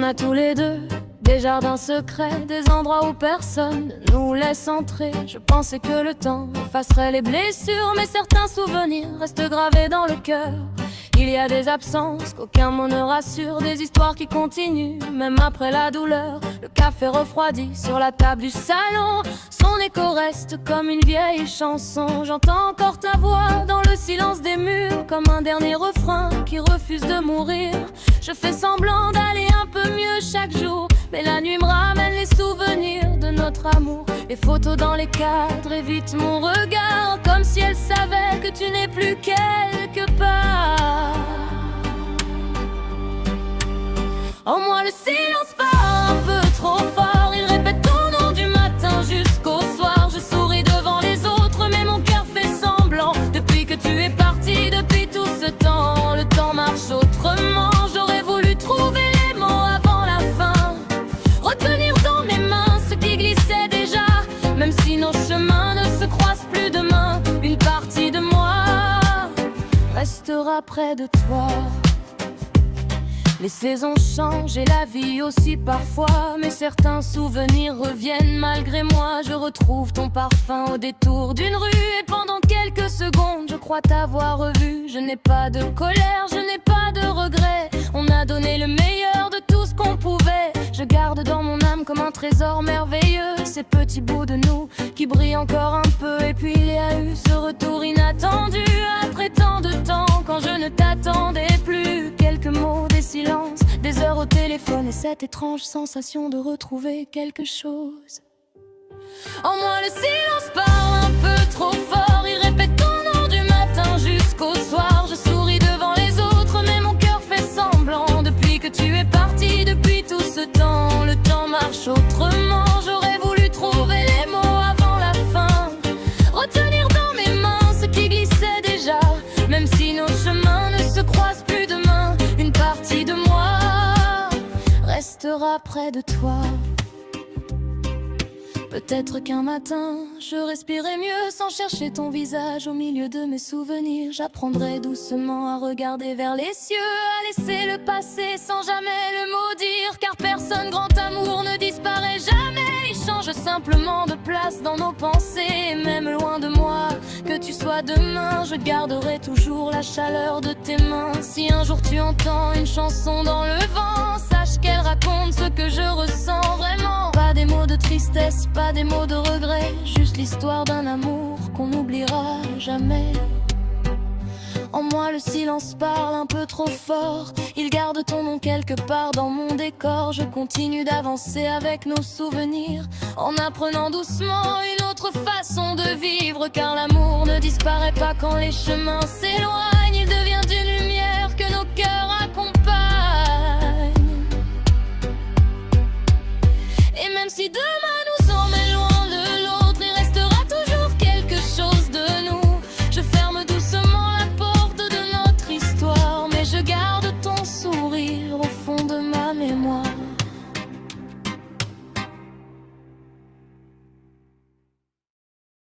a tous les deux des jardins secrets, des endroits où personne ne nous laisse entrer. Je pensais que le temps effacerait les blessures, mais certains souvenirs restent gravés dans le cœur. Il y a des absences qu'aucun mot ne rassure, des histoires qui continuent même après la douleur. Le café refroidi sur la table du salon, son écho reste comme une vieille chanson. J'entends encore ta voix dans le silence des murs, comme un dernier refrain qui refuse de mourir. Je fais semblant d'aller un peu mieux chaque jour, mais la nuit me ramène les souvenirs de notre amour. Les photos dans les cadres évitent mon regard, comme si elles savaient que tu n'es plus quelque part. En moi le silence part un peu trop fort, il répète ton nom du matin jusqu'au soir. Je souris devant les autres, mais mon cœur fait semblant. Depuis que tu es parti, depuis tout ce temps, le temps marche autrement. J'aurais voulu trouver les mots avant la fin, retenir dans mes mains ce qui glissait déjà. Même si nos chemins ne se croisent plus demain, une partie de moi restera près de toi. Les saisons changent et la vie aussi parfois, mais certains souvenirs reviennent malgré moi. Je retrouve ton parfum au détour d'une rue, et pendant quelques secondes je crois t'avoir revu. Je n'ai pas de colère, je n'ai pas de regret, on a donné le meilleur de tout ce qu'on pouvait. Je garde dans mon âme comme un trésor merveilleux ces petits bouts de nous qui brillent encore un peu. Et puis il y a eu ce retour inattendu après tant de temps, quand je ne t'attendais plus. Quelques mots, des silences, des heures au téléphone, et cette étrange sensation de retrouver quelque chose. En moi le silence parle un peu trop fort, il répète ton nom du matin jusqu'au soir. Je souris devant les autres, mais mon cœur fait semblant. Depuis que tu es parti, depuis tout ce temps, le temps marche autrement. J'aurais voulu trouver les mots avant la fin, retenir dans mes mains ce qui glissait déjà. Même si nos chemins ne se croisent plus demain, une partie de moi restera près de toi. Peut-être qu'un matin, je respirerai mieux sans chercher ton visage au milieu de mes souvenirs. J'apprendrai doucement à regarder vers les cieux, à laisser le passé sans jamais le maudire. Car personne, grand amour, ne disparaît jamais, il change simplement de place dans nos pensées. Et même loin de moi, que tu sois demain, je garderai toujours la chaleur de tes mains. Si un jour tu entends une chanson dans le vent, sache qu'elle raconte ce que je ressens vraiment. Pas des mots de tristesse, pas des mots de regret, juste l'histoire d'un amour qu'on n'oubliera jamais. En moi le silence parle un peu trop fort, il garde ton nom quelque part dans mon décor. Je continue d'avancer avec nos souvenirs, en apprenant doucement une autre façon de vivre. Car l'amour ne disparaît pas quand les chemins s'éloignent.